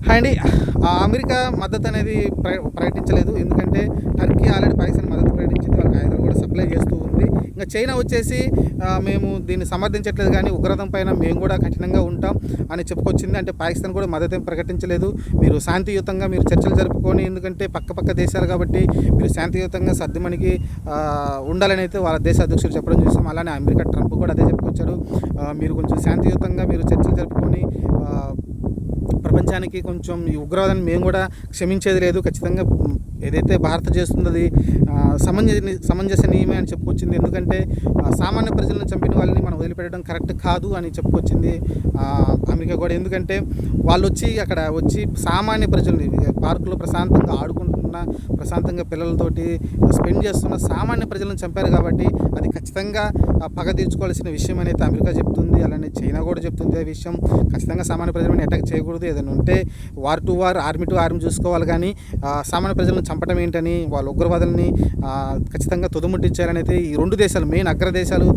Hi అండి. America మద్దతు అనేది ప్రకటించలేదు. ఎందుకంటే టర్కీ ఆల్రెడీ పాకిస్తాన్ మద్దతు ప్రకటించింది. వాళ్ళకి ఆయుధాలు కూడా సప్లై చేస్తూ ఉంది. ఇంకా చైనా వచ్చేసి మేము దీన్ని సమర్థించట్లేదు కానీ ఉగ్రవాదం పైన మేము కూడా కఠినంగా ఉంటాం అని చెప్పుకొచ్చింది. అంటే పాకిస్తాన్ కూడా మద్దతు ఏం ప్రకటించలేదు. మీరు శాంతియుతంగా మీరు చర్చలు జరుపుకొని, ఎందుకంటే పక్క దేశాలు కాబట్టి మీరు శాంతియుతంగా సర్దుమణిగి ఉండాలని అయితే వాళ్ళ దేశ అధ్యక్షుడు చెప్పడం చూసాం. అలానే అమెరికా ట్రంప్ కూడా అదే చెప్పుకొచ్చాడు. మీరు కొంచెం శాంతియుతంగా మీరు చర్చలు జరుపుకొని ప్రపంచానికి కొంచెం ఈ ఉగ్రవాదాన్ని మేము కూడా క్షమించేది లేదు. ఖచ్చితంగా ఏదైతే భారత్ చేస్తున్నది సమంజసనీయమే అని చెప్పుకొచ్చింది. ఎందుకంటే సామాన్య ప్రజలను చంపిన వాళ్ళని మనం వదిలిపెట్టడం కరెక్ట్ కాదు అని చెప్పుకొచ్చింది అమెరికా కూడా. ఎందుకంటే వాళ్ళు అక్కడ వచ్చి సామాన్య ప్రజల్ని పార్కులో ప్రశాంతంగా ప్రశాంతంగా పిల్లలతోటి స్పెండ్ చేస్తున్న సామాన్య ప్రజలను చంపారు కాబట్టి అది ఖచ్చితంగా పగ తీర్చుకోవాల్సిన విషయం అనేది అమెరికా చెప్తుంది. అలానే చైనా కూడా చెప్తుంది ఆ విషయం. ఖచ్చితంగా సామాన్య ప్రజలను అటాక్ చేయకూడదు. ఏదైనా ఉంటే war to war, army to army చూసుకోవాలి. కానీ సామాన్య ప్రజలను చంపడం ఏంటని వాళ్ళ ఉగ్రవాదుల్ని ఖచ్చితంగా తుదముట్టించాలని అయితే ఈ రెండు దేశాలు, మెయిన్ అగ్రదేశాలు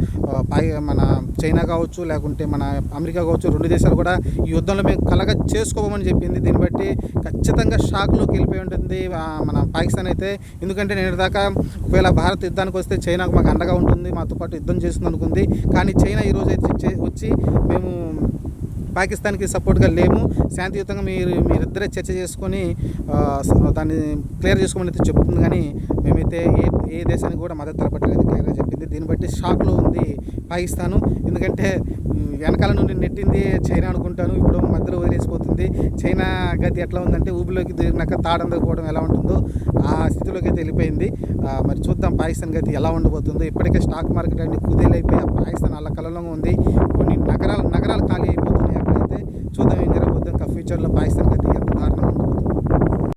మన చైనా కావచ్చు, లేకుంటే మన అమెరికా కావచ్చు, రెండు దేశాలు కూడా ఈ యుద్ధంలో మేము చేసుకోమని చెప్పింది. దీన్ని బట్టి ఖచ్చితంగా షాక్లోకి వెళ్ళిపోయి ఉంటుంది మన పాకిస్తాన్ అయితే. ఎందుకంటే నేను దాకా ఒకవేళ భారత్ యుద్ధానికి వస్తే చైనాకు మాకు అండగా ఉంటుంది, మాతో పాటు యుద్ధం చేస్తుంది అనుకుంది. కానీ చైనా ఈరోజు అయితే వచ్చి మేము పాకిస్తాన్కి సపోర్ట్గా లేము, శాంతియుతంగా మీరిద్దరే చర్చ చేసుకొని దాన్ని క్లియర్ చేసుకోమని అయితే చెప్తుంది. కానీ మేమైతే ఏ దేశానికి కూడా మద్దతు తెలపట్లేదు క్లియర్గా చెప్పింది. దీన్ని బట్టి షాక్లో ఉంది పాకిస్తాను. ఎందుకంటే వెనకాల నుండి నెట్టింది చైనా అనుకుంటాను, ఇప్పుడు మధ్యలో వదిలేసిపోతుంది. చైనా గతి ఎట్లా ఉందంటే ఊబిలోకి దిగినాక తాడందకపోవడం ఎలా ఉంటుందో ఆ స్థితిలోకి అయితే వెళ్ళిపోయింది. మరి చూద్దాం పాకిస్తాన్ గతి ఎలా ఉండబోతుందో. ఇప్పటికే స్టాక్ మార్కెట్ అన్ని కుదేలైపోయి పాకిస్తాన్ అల్ల కలలంగా ఉంది. కొన్ని నగరాలు ఖాళీ అయిపోతున్నాయి. అక్కడైతే చూద్దాం ఏం జరగబోతుంది. ఇంకా ఫ్యూచర్లో పాకిస్తాన్